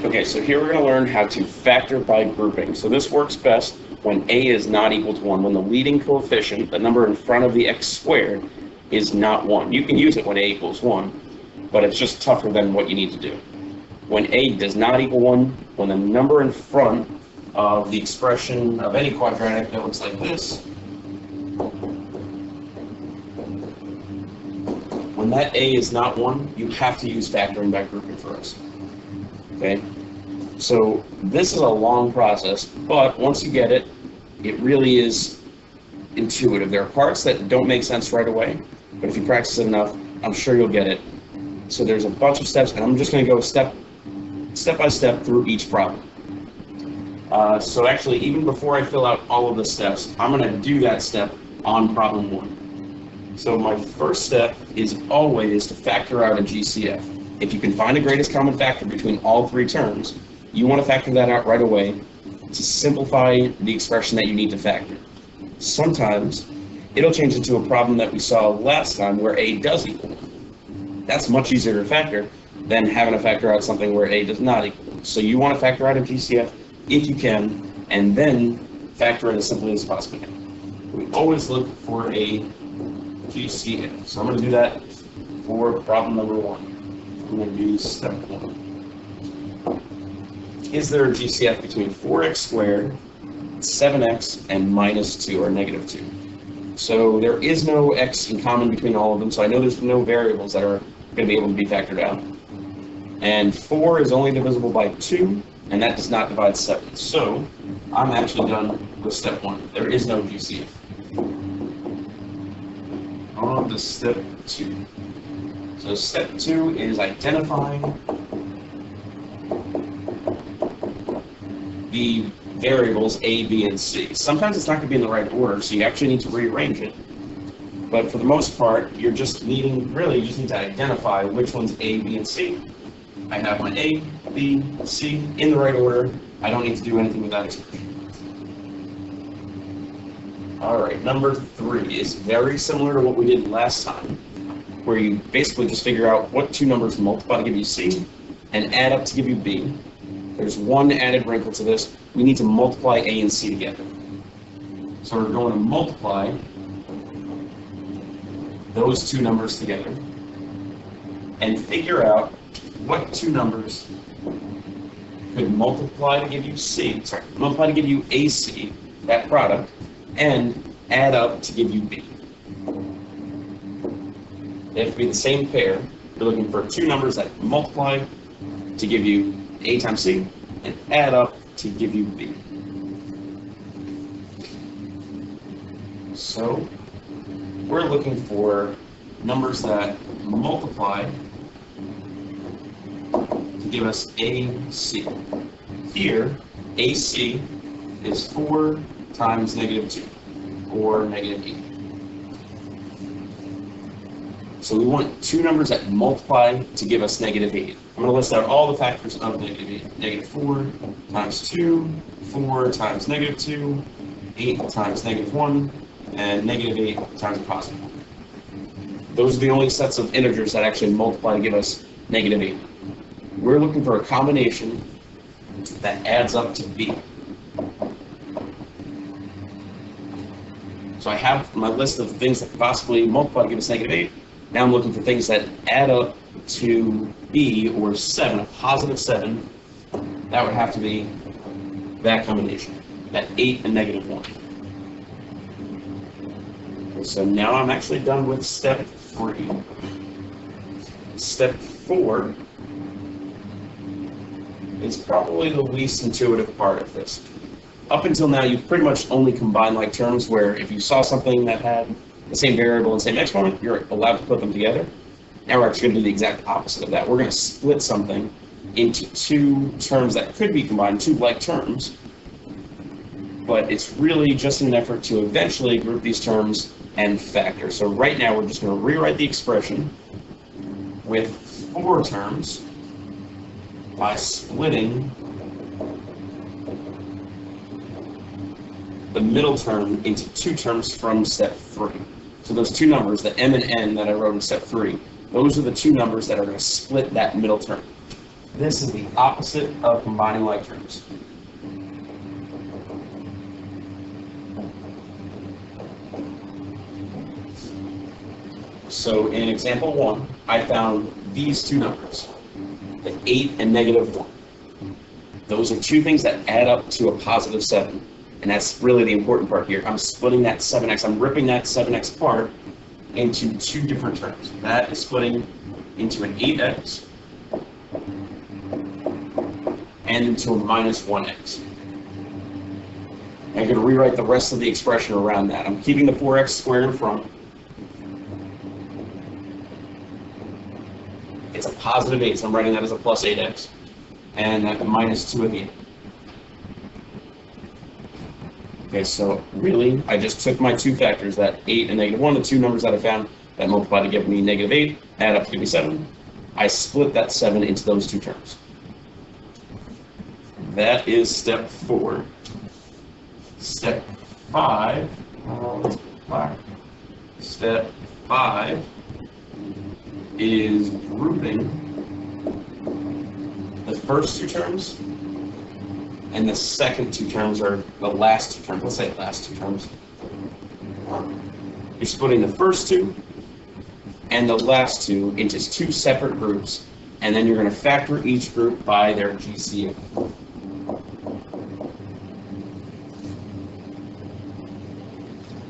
Okay, so here we're going to learn how to factor by grouping. So this works best when a is not equal to 1, when the leading coefficient, the number in front of the x squared, is not 1. You can use it when a equals 1, but it's just tougher than what you need to do. When a does not equal 1, when the number in front of the expression of any quadratic that looks like this, when that a is not 1, you have to use factoring by grouping for us. Okay? So this is a long process, but once you get it, it really is intuitive. There are parts that don't make sense right away, but if you practice it enough, I'm sure you'll get it. So there's a bunch of steps, and I'm just going to go step by step through each problem. So actually, even before I fill out all of the steps, I'm going to do that step on problem 1. So my first step is always to factor out a GCF. If you can find the greatest common factor between all three terms, you want to factor that out right away to simplify the expression that you need to factor. Sometimes it'll change into a problem that we saw last time where a does equal 1. That's much easier to factor than having to factor out something where a does not equal 1. So you want to factor out a GCF if you can, and then factor it as simply as possible. We always look for a GCF. So I'm going to do that for problem number 1. I'm going to do step 1. Is there a GCF between 4x squared, 7x, and minus 2, or negative 2? So there is no x in common between all of them, so I know there's no variables that are going to be able to be factored out. And 4 is only divisible by 2, and that does not divide 7. So I'm actually done with step 1. There is no GCF. On to step 2. So step 2 is identifying the variables a, b, and c. Sometimes it's not going to be in the right order, so you actually need to rearrange it. But for the most part, you're just needing, really, you just need to identify which one's a, b, and c. I have my a, b, c in the right order. I don't need to do anything with that expression. All right, number 3 is very similar to what we did last time, where you basically just figure out what two numbers multiply to give you c and add up to give you b. There's one added wrinkle to this. We need to multiply a and c together. So we're going to multiply those two numbers together and figure out what two numbers could multiply to give you multiply to give you AC, that product, and add up to give you B. They have to be the same pair. You're looking for two numbers that multiply to give you A times C and add up to give you B. So we're looking for numbers that multiply to give us AC. Here, AC is 4 times negative 2, or negative 8. So we want two numbers that multiply to give us negative 8. I'm going to list out all the factors of negative 8. Negative 4 times 2, 4 times negative 2, 8 times negative 1, and negative 8 times positive 1. Those are the only sets of integers that actually multiply to give us negative 8. We're looking for a combination that adds up to B. So I have my list of things that could possibly multiply to give us negative 8. Now I'm looking for things that add up to B, or 7, a positive 7. That would have to be that combination, that 8 and negative 1. Okay, so now I'm actually done with step 3. Step 4 is probably the least intuitive part of this. Up until now, you've pretty much only combined like terms where if you saw something that had the same variable and same exponent, you're allowed to put them together. Now we're actually going to do the exact opposite of that. We're going to split something into two terms that could be combined, two like terms, but it's really just an effort to eventually group these terms and factor. So right now we're just going to rewrite the expression with 4 terms by splitting the middle term into 2 terms from step 3. So those two numbers, the m and n that I wrote in step 3, those are the two numbers that are going to split that middle term. This is the opposite of combining like terms. So in example 1, I found these two numbers, the 8 and negative 1. Those are two things that add up to a positive 7. And that's really the important part here. I'm splitting that 7x, I'm ripping that 7x apart into two different terms. That is splitting into an 8x and into a minus 1x. I'm going to rewrite the rest of the expression around that. I'm keeping the 4x squared in front. It's a positive 8, so I'm writing that as a plus 8x, and a minus 2 at the end. Okay, so really, I just took my two factors, that 8 and negative 1, the two numbers that I found that multiply to give me negative 8, add up to give me 7. I split that 7 into those two terms. That is step 4. Step 5. Step 5 is grouping the first two terms, and the second two terms are the last two terms. Let's say the last two terms. You're splitting the first two and the last two into two separate groups, and then you're going to factor each group by their GCF.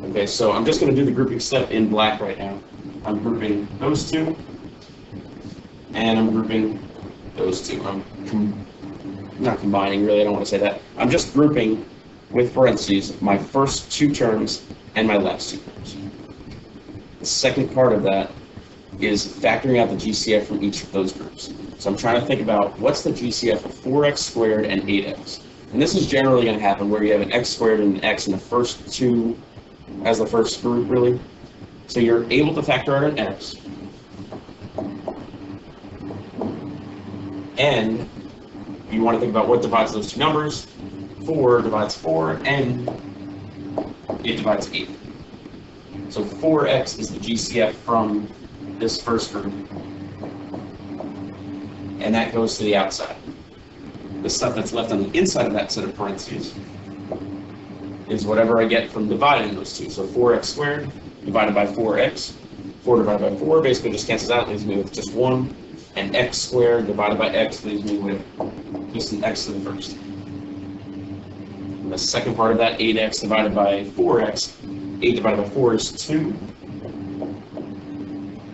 Okay, so I'm just going to do the grouping step in black right now. I'm grouping those two, and I'm grouping those two. I'm not combining, really, I don't want to say that. I'm just grouping with parentheses my first two terms and my last two terms. The second part of that is factoring out the GCF from each of those groups. So I'm trying to think about what's the GCF of 4x squared and 8x. And this is generally going to happen where you have an x squared and an x in the first two as the first group, really. So you're able to factor out an x. And you want to think about what divides those two numbers. 4 divides 4, and it divides 8. So 4x is the GCF from this first group. And that goes to the outside. The stuff that's left on the inside of that set of parentheses is whatever I get from dividing those two. So 4x squared divided by 4x. 4 divided by 4 basically just cancels out, leaves me with just 1. And x squared divided by x leaves me with just an x to the first. And the second part of that, 8x divided by 4x. 8 divided by 4 is 2.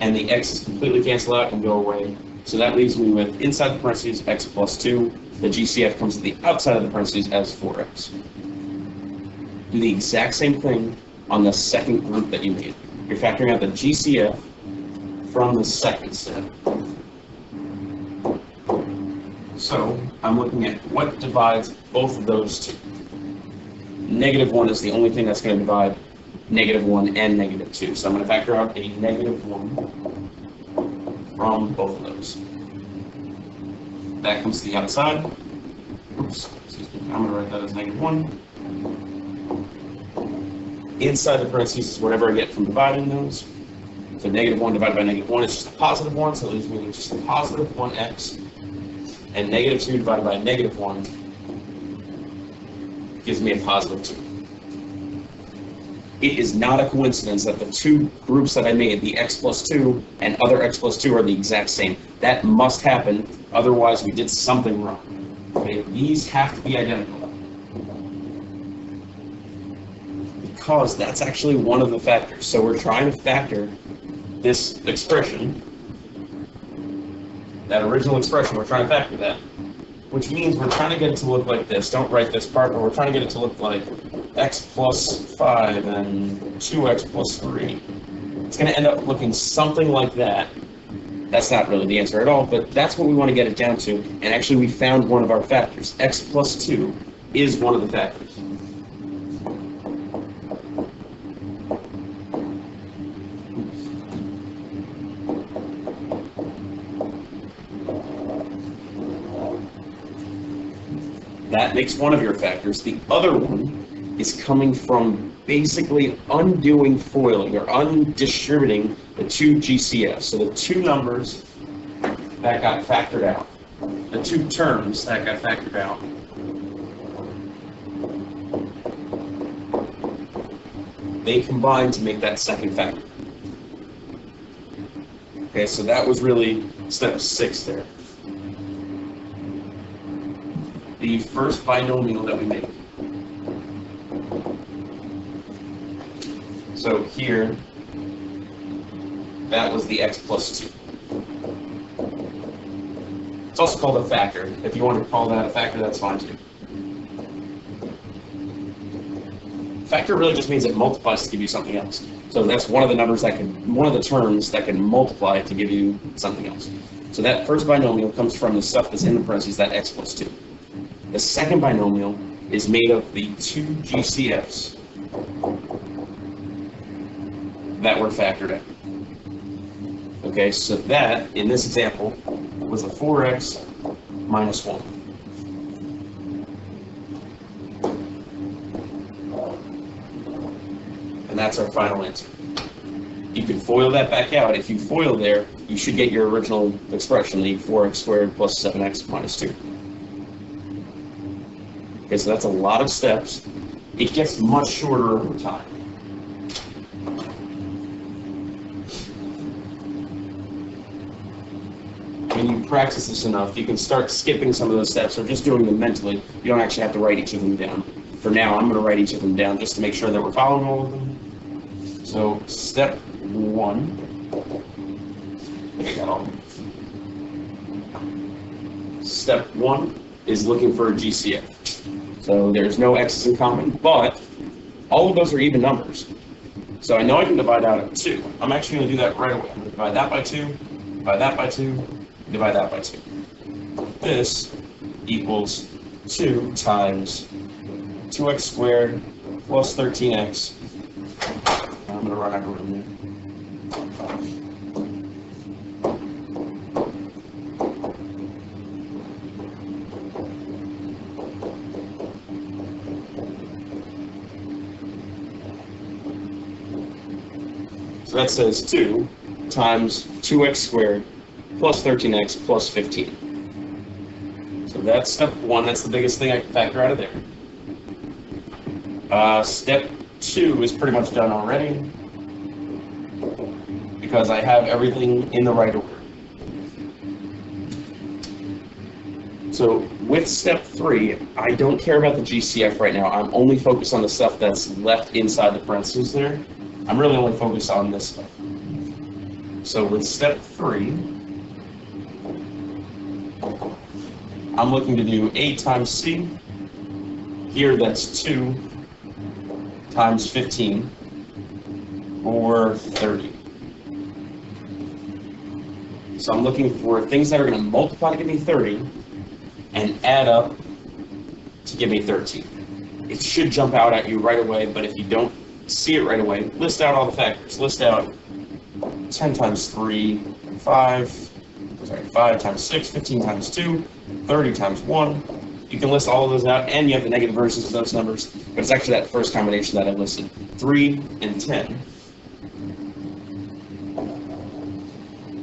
And the x's completely cancel out and go away. So that leaves me with, inside the parentheses, x plus 2. The GCF comes to the outside of the parentheses as 4x. Do the exact same thing on the second group that you made. You're factoring out the GCF from the second step. So I'm looking at what divides both of those two. Negative 1 is the only thing that's going to divide negative 1 and negative 2. So I'm going to factor out a negative 1 from both of those. That comes to the outside. Oops, excuse me. I'm going to write that as negative 1. Inside the parentheses is whatever I get from dividing those. So negative 1 divided by negative 1 is just a positive 1, so it leaves me with just a positive 1x. And negative 2 divided by negative 1 gives me a positive 2. It is not a coincidence that the two groups that I made, the x plus 2 and other x plus 2, are the exact same. That must happen, otherwise we did something wrong. Okay, these have to be identical. Because that's actually one of the factors. So we're trying to factor this expression, that original expression, we're trying to factor that, which means we're trying to get it to look like this. Don't write this part, but we're trying to get it to look like x plus 5 and 2x plus 3. It's going to end up looking something like that. That's not really the answer at all, but that's what we want to get it down to. And actually we found one of our factors. X plus 2 is one of the factors. That makes one of your factors. The other one is coming from basically undoing foiling or undistributing the two GCFs. So the two numbers that got factored out. the two terms that got factored out, they combine to make that second factor. Okay, so that was really step 6 there. The first binomial that we make. So here, that was the x plus 2. It's also called a factor. If you want to call that a factor, that's fine too. Factor really just means it multiplies to give you something else. So that's one of the numbers that can, one of the terms that can multiply to give you something else. So that first binomial comes from the stuff that's in the parentheses, that x plus 2. The second binomial is made of the two GCFs that were factored in. Okay, so that, in this example, was a 4x minus 1. And that's our final answer. You can FOIL that back out. If you FOIL there, you should get your original expression, the 4x squared plus 7x minus 2. Okay, so that's a lot of steps. It gets much shorter over time. When you practice this enough, you can start skipping some of those steps or just doing them mentally. You don't actually have to write each of them down. For now, I'm going to write each of them down just to make sure that we're following all of them. So, step 1. I think I got all of them. Step 1 is looking for a GCF. So there's no x's in common, but all of those are even numbers. So I know I can divide out of 2. I'm actually going to do that right away. I'm going to divide that by 2, divide that by 2, divide that by 2. This equals 2 times 2x squared plus 13x. I'm going to run out of room here. So that says 2 times 2x squared plus 13x plus 15. So that's step 1. That's the biggest thing I can factor out of there. Step 2 is pretty much done already because I have everything in the right order. So with step 3, I don't care about the GCF right now. I'm only focused on the stuff that's left inside the parentheses there. I'm really only focused on this stuff. So with step 3, I'm looking to do A times C. Here that's 2 times 15 or 30. So I'm looking for things that are going to multiply to give me 30 and add up to give me 13. It should jump out at you right away, but if you don't see it right away, list out all the factors. List out 10 times 3, 5 times 6, 15 times 2, 30 times 1. You can list all of those out, and you have the negative versions of those numbers, but it's actually that first combination that I listed, 3 and 10.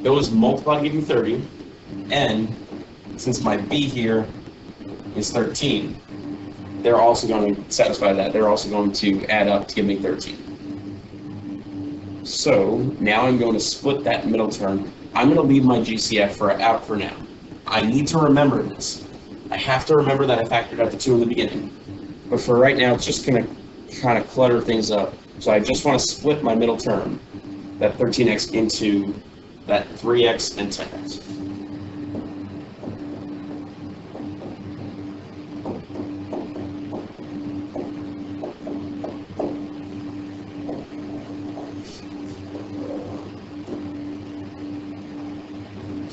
Those multiply to give you 30, and since my B here is 13, they're also going to satisfy that. They're also going to add up to give me 13. So now I'm going to split that middle term. I'm going to leave my GCF out for now. I need to remember this. I have to remember that I factored out the 2 in the beginning. But for right now, it's just going to kind of clutter things up. So I just want to split my middle term, that 13x, into that 3x and 10x.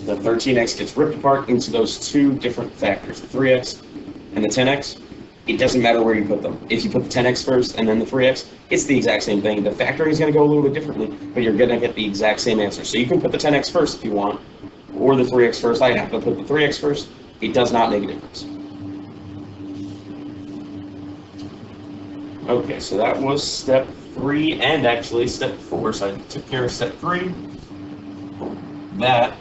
The 13x gets ripped apart into those two different factors, the 3x and the 10x. It doesn't matter where you put them. If you put the 10x first and then the 3x, it's the exact same thing. The factoring is going to go a little bit differently, but you're going to get the exact same answer. So you can put the 10x first if you want, or the 3x first. I have to put the 3x first. It does not make a difference. Okay, so that was step 3 and actually step 4. So I took care of step 3. That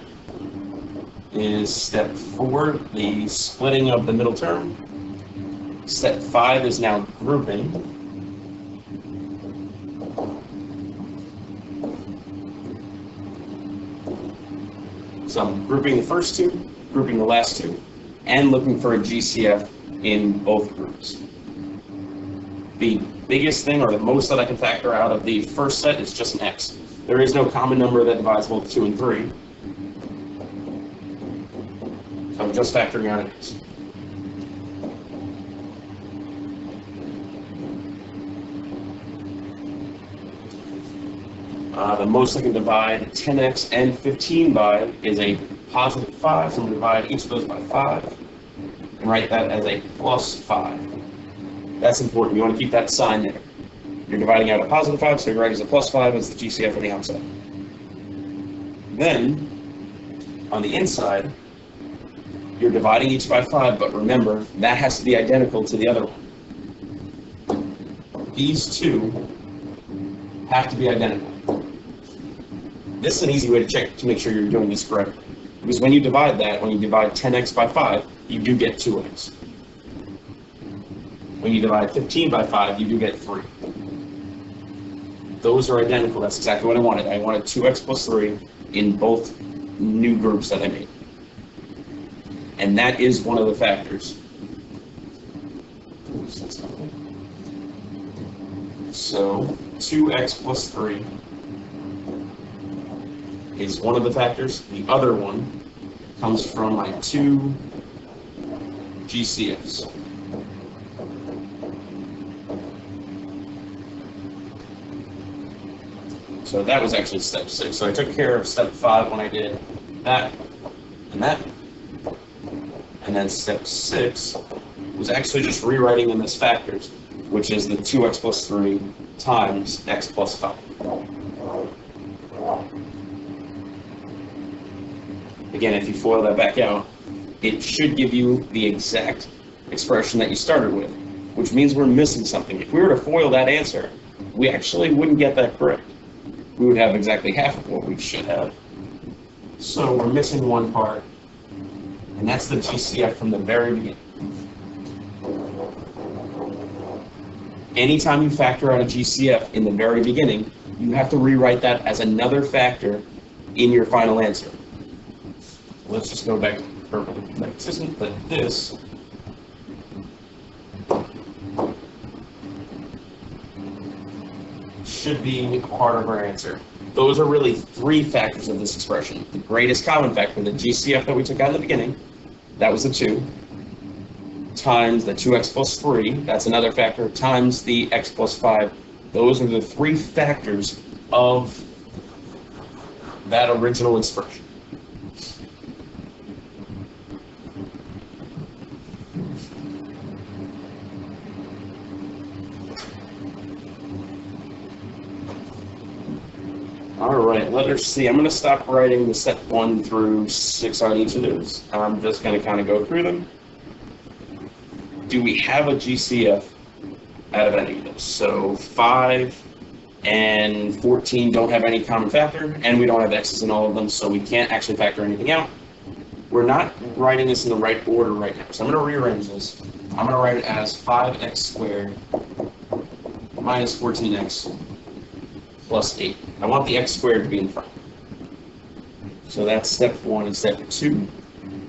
is step 4, the splitting of the middle term. Step 5 is now grouping. So I'm grouping the first two, grouping the last two, and looking for a GCF in both groups. The biggest thing, or the most that I can factor out of the first set, is just an x. There is no common number that divides both 2 and 3. So I'm just factoring out an x. The most I can divide 10x and 15 by is a positive 5, so I'm going to divide each of those by 5 and write that as a plus 5. That's important. You want to keep that sign there. You're dividing out a positive 5, so you write as a plus 5 as the GCF on the outside. Then, on the inside, you're dividing each by 5, but remember, that has to be identical to the other one. These two have to be identical. This is an easy way to check to make sure you're doing this correctly. Because when you divide that, when you divide 10x by 5, you do get 2x. When you divide 15 by 5, you do get 3. Those are identical. That's exactly what I wanted. I wanted 2x plus 3 in both new groups that I made. And that is one of the factors. So 2x plus 3 is one of the factors. The other one comes from my 2 GCFs. So that was actually step 6. So I took care of step 5 when I did that and that. And then step 6 was actually just rewriting them as factors, which is the 2x plus 3 times x plus 5. Again, if you FOIL that back out, it should give you the exact expression that you started with, which means we're missing something. If we were to FOIL that answer, we actually wouldn't get that correct. We would have exactly half of what we should have. So we're missing one part, and that's the GCF from the very beginning. Anytime you factor out a GCF in the very beginning, you have to rewrite that as another factor in your final answer. Let's just go back to purple. This isn't that this should be part of our answer. Those are really 3 factors of this expression. The greatest common factor, the GCF that we took out in the beginning, that was the 2, times the 2x plus 3, that's another factor, times the x plus 5. Those are the 3 factors of that original expression. Alright, let's see. I'm going to stop writing the step 1 through 6 on each of those. I'm just going to kind of go through them. Do we have a GCF out of any of those? So 5 and 14 don't have any common factor, and we don't have x's in all of them, so we can't actually factor anything out. We're not writing this in the right order right now, so I'm going to rearrange this. I'm going to write it as 5x squared minus 14x plus 8. I want the x squared to be in front. So that's step 1 and step 2.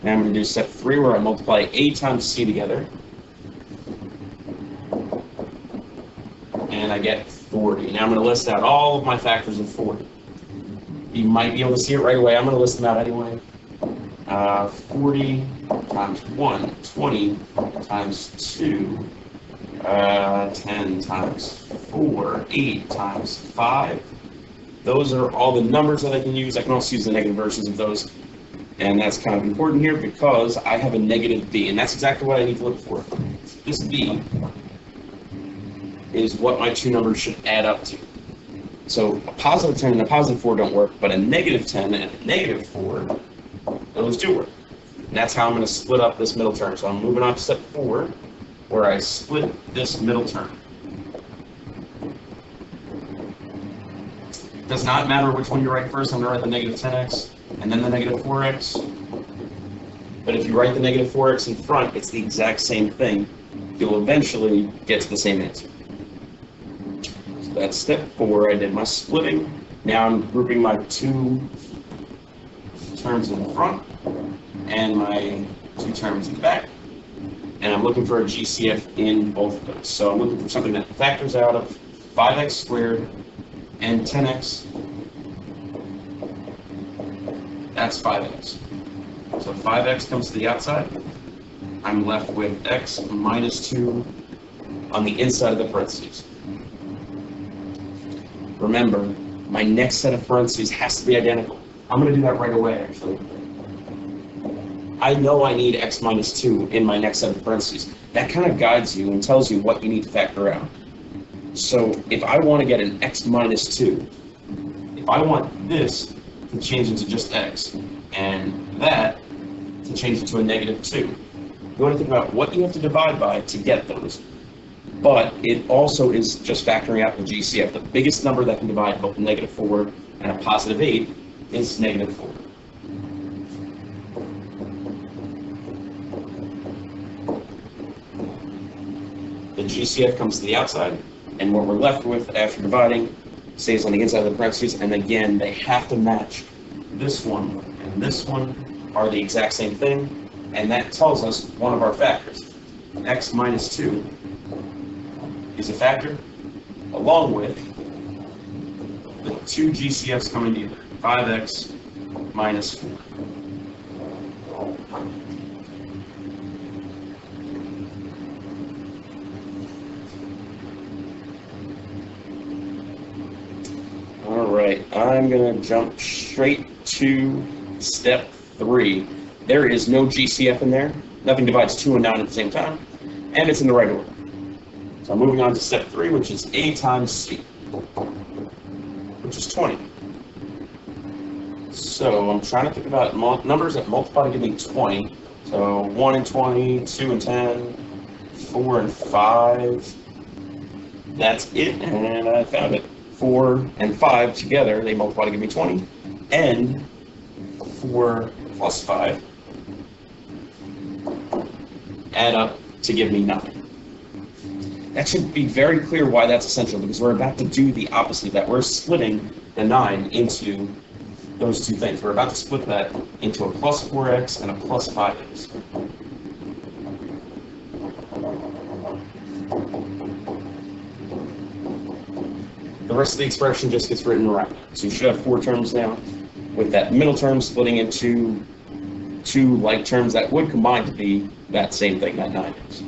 Now I'm going to do step 3 where I multiply a times c together. And I get 40. Now I'm going to list out all of my factors of 40. You might be able to see it right away. I'm going to list them out anyway. 40 times 1, 20 times 2, 10 times 4, 8 times 5. Those are all the numbers that I can use. I can also use the negative versions of those. And that's kind of important here because I have a negative b, and that's exactly what I need to look for. This b is what my 2 numbers should add up to. So a positive 10 and a positive 4 don't work, but a negative 10 and a negative 4, those do work. And that's how I'm going to split up this middle term. So I'm moving on to step 4, where I split this middle term. It does not matter which one you write first. I'm going to write the negative 10x and then the negative 4x. But if you write the negative 4x in front, it's the exact same thing. You'll eventually get to the same answer. So that's step 4. I did my splitting. Now I'm grouping my 2 terms in the front and my 2 terms in the back. And I'm looking for a GCF in both of those. So I'm looking for something that factors out of 5x squared and 10x. That's 5x. So 5x comes to the outside. I'm left with x minus 2 on the inside of the parentheses. Remember, my next set of parentheses has to be identical. I'm going to do that right away, actually. I know I need x minus 2 in my next set of parentheses. That kind of guides you and tells you what you need to factor out. So if I want to get an x minus 2, if I want this to change into just x, and that to change into a negative 2, you want to think about what you have to divide by to get those. But it also is just factoring out the GCF. The biggest number that can divide both a negative 4 and a positive 8 is negative 4. The GCF comes to the outside, and what we're left with after dividing stays on the inside of the parentheses, and again, they have to match. This one and this one are the exact same thing, and that tells us one of our factors. X minus 2 is a factor, along with the 2 GCFs coming together, 5x minus 4. Alright, I'm going to jump straight to step 3. There is no GCF in there. Nothing divides 2 and 9 at the same time, and it's in the right order. So I'm moving on to step 3, which is a times c, which is 20. So I'm trying to think about numbers that multiply to give me 20. So 1 and 20, 2 and 10, 4 and 5. That's it, and I found it. 4 and 5 together, they multiply to give me 20, and 4 plus 5 add up to give me 9. That should be very clear why that's essential, because we're about to do the opposite of that. We're splitting the 9 into those two things. We're about to split that into a plus 4x and a plus 5x. The rest of the expression just gets written right. So you should have 4 terms now, with that middle term splitting into 2 like terms that would combine to be that same thing, that 9x.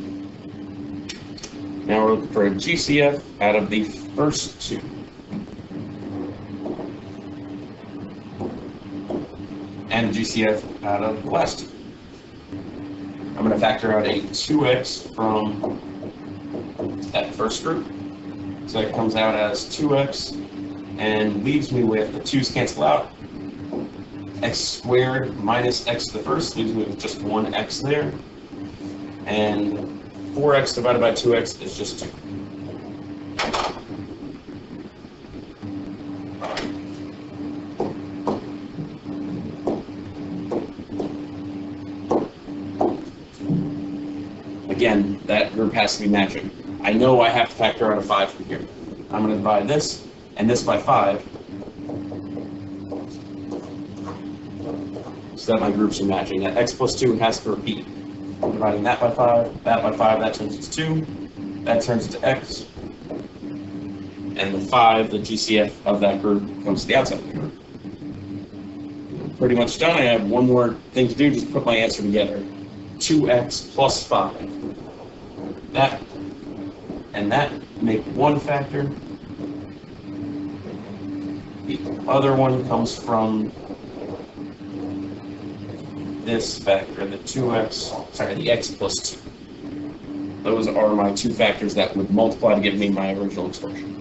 Now we're looking for a GCF out of the first 2. And a GCF out of the last 2. I'm going to factor out a 2x from that first group. So it comes out as 2x and leaves me with the 2's cancel out. X squared minus x to the first leaves me with just 1x there. And 4x divided by 2x is just 2. Again, that group has to be matching. I know I have to factor out a 5 from here. I'm going to divide this and this by 5, so that my groups are matching. That x plus 2 has to repeat. I'm dividing that by 5, that turns into 2, that turns into x, and the 5, the GCF of that group, comes to the outside of the group. Pretty much done. I have one more thing to do, just put my answer together. 2x plus 5. That and that make one factor. The other one comes from this factor, the 2x, sorry, the x plus 2. Those are my 2 factors that would multiply to give me my original expression.